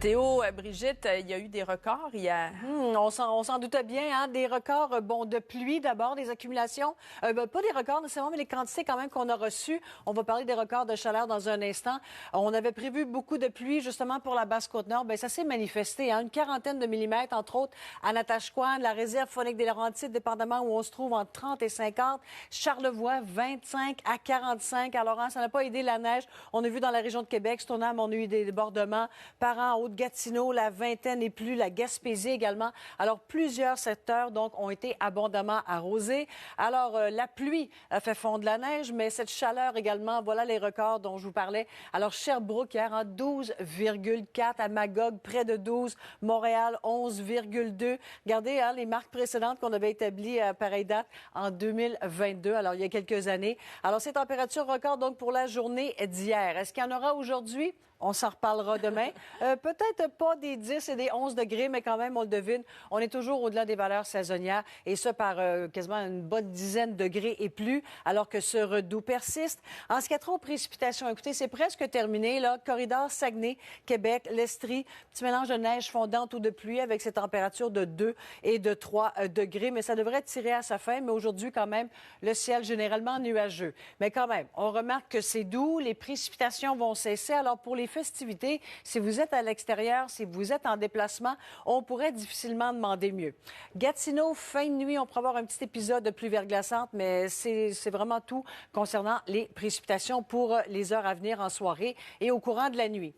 Théo, Brigitte, il y a eu des records hier. On s'en doutait bien, hein? Des records de pluie d'abord, des accumulations. Pas des records nécessairement, mais les quantités quand même qu'on a reçues. On va parler des records de chaleur dans un instant. On avait prévu beaucoup de pluie justement pour la Basse-Côte-Nord. Ça s'est manifesté, hein? Une quarantaine de millimètres, entre autres, à Natashquan, la réserve phonique des Laurentides, dépendamment où on se trouve, entre 30 et 50. Charlevoix, 25 à 45. Alors, ça n'a pas aidé la neige. On a vu dans la région de Québec, Stoneham, on a eu des débordements. Parents en Haute-Gatineau, la vingtaine et plus, la Gaspésie également. Alors, plusieurs secteurs, donc, ont été abondamment arrosés. Alors, la pluie a fait fondre la neige, mais cette chaleur également, voilà les records dont je vous parlais. Alors, Sherbrooke, hier, 12,4 à Magog, près de 12. Montréal, 11,2. Regardez, les marques précédentes qu'on avait établies à pareille date en 2022, alors il y a quelques années. Alors, ces températures records, donc, pour la journée d'hier. Est-ce qu'il y en aura aujourd'hui? On s'en reparlera demain. Peut-être pas des 10 et des 11 degrés, mais quand même, on le devine, on est toujours au-delà des valeurs saisonnières, et ce, par quasiment une bonne dizaine de degrés et plus, alors que ce redout persiste. En ce qui a trait aux précipitations, écoutez, c'est presque terminé, là. Corridor Saguenay, Québec, l'Estrie, petit mélange de neige fondante ou de pluie avec ces températures de 2 et de 3 degrés, mais ça devrait tirer à sa fin. Mais aujourd'hui, quand même, le ciel généralement nuageux. Mais quand même, on remarque que c'est doux, les précipitations vont cesser. Alors, pour les festivités, si vous êtes à l'extérieur, si vous êtes en déplacement, on pourrait difficilement demander mieux. Gatineau, fin de nuit, on pourrait avoir un petit épisode de pluie verglaçante, mais c'est vraiment tout concernant les précipitations pour les heures à venir en soirée et au courant de la nuit.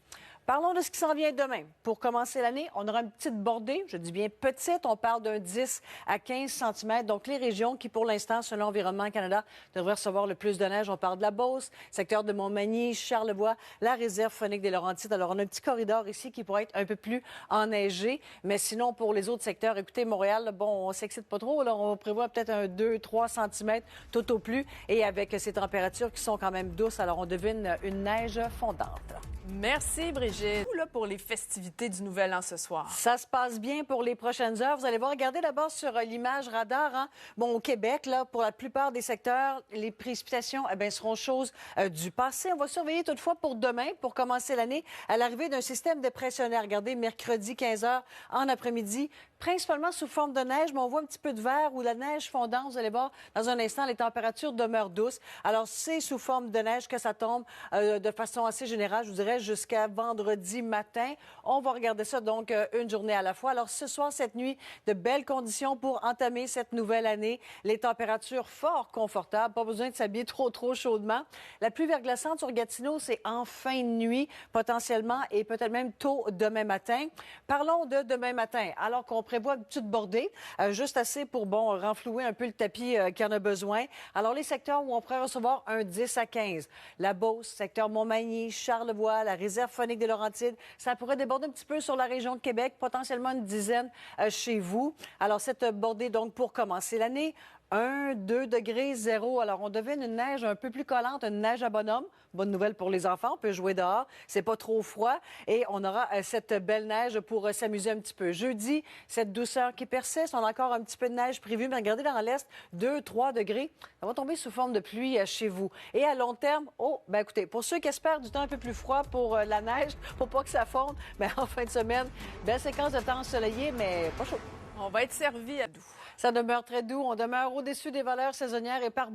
Parlons de ce qui s'en vient demain. Pour commencer l'année, on aura une petite bordée, je dis bien petite, on parle d'un 10 à 15 cm. Donc, les régions qui, pour l'instant, selon Environnement Canada, devraient recevoir le plus de neige, on parle de la Beauce, secteur de Montmagny, Charlevoix, la réserve phonique des Laurentides. Alors, on a un petit corridor ici qui pourrait être un peu plus enneigé. Mais sinon, pour les autres secteurs, écoutez, Montréal, bon, on s'excite pas trop. Là, on prévoit peut-être un 2-3 cm tout au plus. Et avec ces températures qui sont quand même douces, alors on devine une neige fondante. Merci, Brigitte. Là, pour les festivités du Nouvel An ce soir. Ça se passe bien pour les prochaines heures. Vous allez voir, regardez d'abord sur l'image radar. Hein. Bon, au Québec, là, pour la plupart des secteurs, les précipitations seront choses du passé. On va surveiller toutefois pour demain, pour commencer l'année, à l'arrivée d'un système dépressionnaire. Regardez, mercredi 15 h en après-midi, principalement sous forme de neige, mais on voit un petit peu de vert ou la neige fondante. Vous allez voir, dans un instant, les températures demeurent douces. Alors, c'est sous forme de neige que ça tombe de façon assez générale, je vous dirais, jusqu'à vendredi matin. On va regarder ça, donc, une journée à la fois. Alors, ce soir, cette nuit, de belles conditions pour entamer cette nouvelle année. Les températures fort confortables, pas besoin de s'habiller trop chaudement. La pluie verglaçante sur Gatineau, c'est en fin de nuit, potentiellement, et peut-être même tôt demain matin. Parlons de demain matin, alors qu'on prévoit une petite bordée, juste assez pour, renflouer un peu le tapis qui en a besoin. Alors, les secteurs où on pourrait recevoir un 10 à 15. La Beauce, secteur Montmagny, Charlevoix, la réserve phonique des Laurentides, ça pourrait déborder un petit peu sur la région de Québec, potentiellement une dizaine chez vous. Alors, cette bordée, donc, pour commencer l'année, 1, 2 degrés, 0. Alors, on devine une neige un peu plus collante, une neige à bonhomme. Bonne nouvelle pour les enfants, on peut jouer dehors, c'est pas trop froid. Et on aura cette belle neige pour s'amuser un petit peu. Jeudi, cette douceur qui persiste, on a encore un petit peu de neige prévue, mais regardez dans l'est, 2, 3 degrés. Ça va tomber sous forme de pluie chez vous. Et à long terme, écoutez, pour ceux qui espèrent du temps un peu plus froid pour la neige, pour pas que ça fonde, en fin de semaine, belle séquence de temps ensoleillé, mais pas chaud. On va être servi à doux. Ça demeure très doux. On demeure au-dessus des valeurs saisonnières et par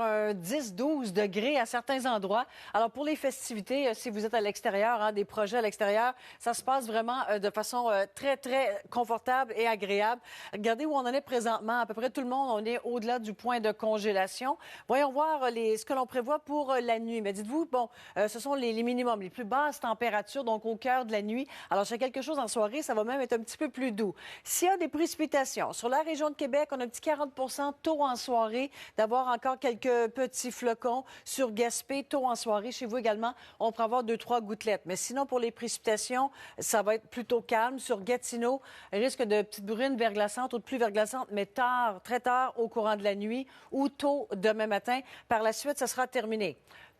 un 10-12 degrés à certains endroits. Alors, pour les festivités, si vous êtes à l'extérieur, des projets à l'extérieur, ça se passe vraiment de façon très, très confortable et agréable. Regardez où on en est présentement. À peu près tout le monde, on est au-delà du point de congélation. Voyons voir ce que l'on prévoit pour la nuit. Mais dites-vous, ce sont les minimums, les plus basses températures, donc au cœur de la nuit. Alors, sur quelque chose en soirée, ça va même être un petit peu plus doux. S'il y a des précipitations sur la région de Québec, on a un petit 40 tôt en soirée, d'avoir encore quelques petits flocons sur Gaspé, tôt en soirée. Chez vous également, on pourra avoir 2-3 gouttelettes. Mais sinon, pour les précipitations, ça va être plutôt calme. Sur Gatineau, risque de petites bruines verglaçantes ou de pluie verglaçante, mais tard, très tard au courant de la nuit ou tôt demain matin. Par la suite, ça sera terminé.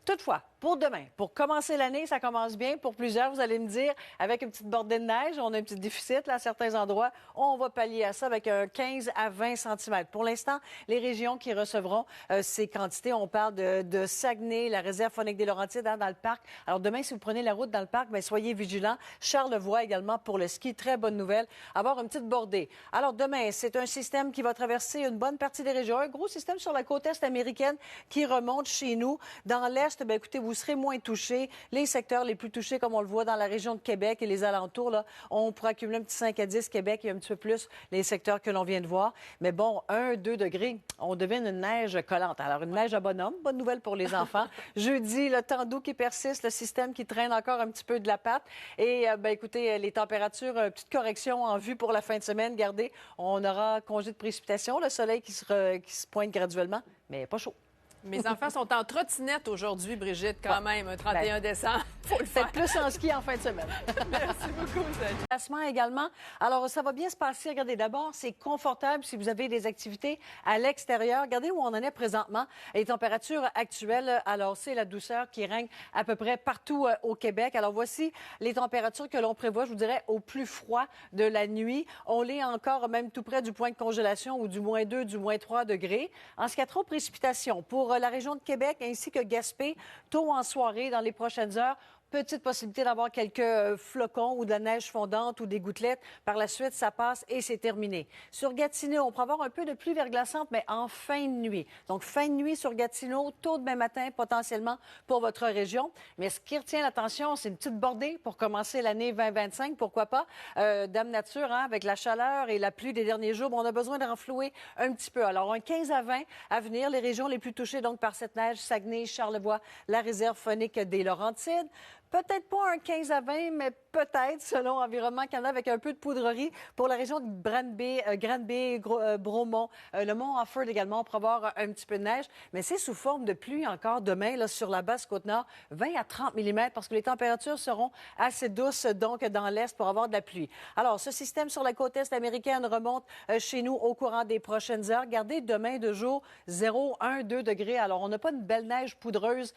Toutefois, pour demain, pour commencer l'année, ça commence bien. Pour plusieurs, vous allez me dire, avec une petite bordée de neige, on a un petit déficit là, à certains endroits. On va pallier à ça avec un 15 à 20 cm. Pour l'instant, les régions qui recevront ces quantités, on parle de Saguenay, la réserve faunique des Laurentides dans le parc. Alors demain, si vous prenez la route dans le parc, bien, soyez vigilants. Charlevoix également pour le ski. Très bonne nouvelle, avoir une petite bordée. Alors demain, c'est un système qui va traverser une bonne partie des régions. Un gros système sur la côte est américaine qui remonte chez nous. Dans l'est, bien, écoutez, vous serez moins touchés. Les secteurs les plus touchés, comme on le voit dans la région de Québec et les alentours, là, on pourrait accumuler un petit 5 à 10 Québec et un petit peu plus les secteurs que l'on vient de voir. Mais bon, 1-2 degrés, on devine une neige collante. Alors, une neige à bonhomme, bonne nouvelle pour les enfants. Jeudi, le temps doux qui persiste, le système qui traîne encore un petit peu de la patte. Et, bien, écoutez, les températures, petite correction en vue pour la fin de semaine. Regardez, on aura congé de précipitation, le soleil qui se pointe graduellement, mais pas chaud. Mes enfants sont en trottinette aujourd'hui, Brigitte, quand même, un 31 décembre. Faut le faire. Faites plus en ski en fin de semaine. Merci beaucoup, Salut. Classement également. Alors, ça va bien se passer. Regardez, d'abord, c'est confortable si vous avez des activités à l'extérieur. Regardez où on en est présentement. Les températures actuelles, alors, c'est la douceur qui règne à peu près partout au Québec. Alors, voici les températures que l'on prévoit, je vous dirais, au plus froid de la nuit. On l'est encore même tout près du point de congélation ou du -2, du -3 degrés. En ce qui a trop de précipitations, pour la région de Québec ainsi que Gaspé, tôt en soirée, dans les prochaines heures, petite possibilité d'avoir quelques flocons ou de la neige fondante ou des gouttelettes. Par la suite, ça passe et c'est terminé. Sur Gatineau, on pourrait avoir un peu de pluie verglaçante, mais en fin de nuit. Donc, fin de nuit sur Gatineau, tôt demain matin, potentiellement pour votre région. Mais ce qui retient l'attention, c'est une petite bordée pour commencer l'année 2025. Pourquoi pas? Dame Nature, hein, avec la chaleur et la pluie des derniers jours, bon, on a besoin de renflouer un petit peu. Alors, un 15 à 20 à venir. Les régions les plus touchées donc par cette neige, Saguenay, Charlevoix, la réserve faunique des Laurentides. Peut-être pas un 15 à 20, mais peut-être, selon Environnement Canada, avec un peu de poudrerie pour la région de Granby, Bromont, le mont Offord également, pour avoir un petit peu de neige. Mais c'est sous forme de pluie encore demain là, sur la basse Côte-Nord, 20 à 30 mm, parce que les températures seront assez douces donc dans l'est pour avoir de la pluie. Alors, ce système sur la côte est américaine remonte chez nous au courant des prochaines heures. Regardez, demain de jour, 0, 1, 2 degrés. Alors, on n'a pas une belle neige poudreuse,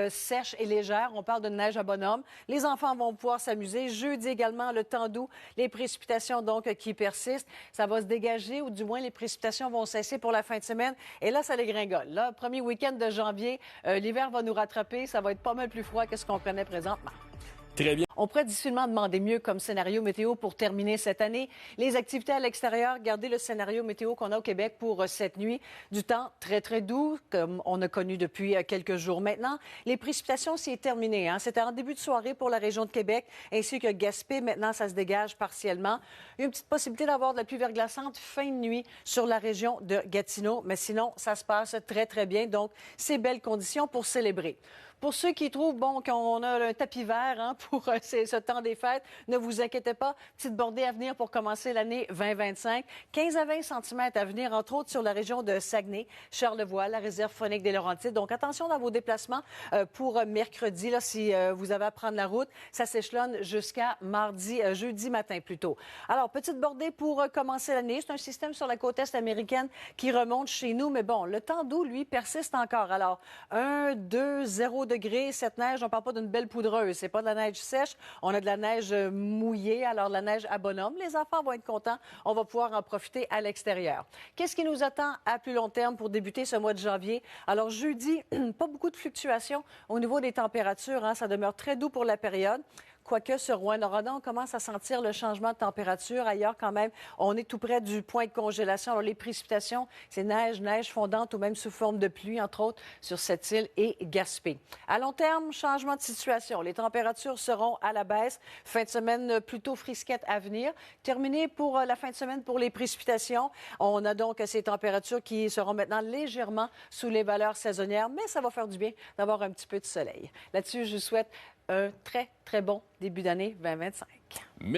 sèche et légère. On parle de neige à bonhomme. Les enfants vont pouvoir s'amuser. Jeudi également, le temps doux, les précipitations donc qui persistent. Ça va se dégager ou du moins les précipitations vont cesser pour la fin de semaine. Et là, ça dégringole. Là, premier week-end de janvier, l'hiver va nous rattraper. Ça va être pas mal plus froid que ce qu'on connaît présentement. Très bien. On pourrait difficilement demander mieux comme scénario météo pour terminer cette année. Les activités à l'extérieur, regardez le scénario météo qu'on a au Québec pour cette nuit. Du temps très, très doux, comme on a connu depuis quelques jours maintenant. Les précipitations, c'est terminé. Hein? C'était en début de soirée pour la région de Québec, ainsi que Gaspé. Maintenant, ça se dégage partiellement. Une petite possibilité d'avoir de la pluie verglaçante fin de nuit sur la région de Gatineau. Mais sinon, ça se passe très, très bien. Donc, c'est belles conditions pour célébrer. Pour ceux qui trouvent, bon, qu'on a un tapis vert hein, pour ce temps des fêtes, ne vous inquiétez pas. Petite bordée à venir pour commencer l'année 2025. 15 à 20 cm à venir, entre autres, sur la région de Saguenay, Charlevoix, la réserve faunique des Laurentides. Donc, attention dans vos déplacements pour mercredi, là, si vous avez à prendre la route. Ça s'échelonne jusqu'à jeudi matin plutôt. Alors, petite bordée pour commencer l'année. C'est un système sur la côte est américaine qui remonte chez nous. Mais bon, le temps doux, lui, persiste encore. Alors, 1, 2, 0 degrés. Cette neige, on ne parle pas d'une belle poudreuse. C'est pas de la neige sèche. On a de la neige mouillée, alors de la neige à bonhomme. Les enfants vont être contents. On va pouvoir en profiter à l'extérieur. Qu'est-ce qui nous attend à plus long terme pour débuter ce mois de janvier? Alors, jeudi, pas beaucoup de fluctuations au niveau des températures. Hein. Ça demeure très doux pour la période. Quoique sur Rouyn-Noranda, on commence à sentir le changement de température. Ailleurs, quand même, on est tout près du point de congélation. Alors, les précipitations, c'est neige fondante ou même sous forme de pluie, entre autres, sur cette île et Gaspé. À long terme, changement de situation. Les températures seront à la baisse. Fin de semaine plutôt frisquette à venir. Terminé pour la fin de semaine pour les précipitations. On a donc ces températures qui seront maintenant légèrement sous les valeurs saisonnières, mais ça va faire du bien d'avoir un petit peu de soleil. Là-dessus, je vous souhaite un très, très bon début d'année 2025.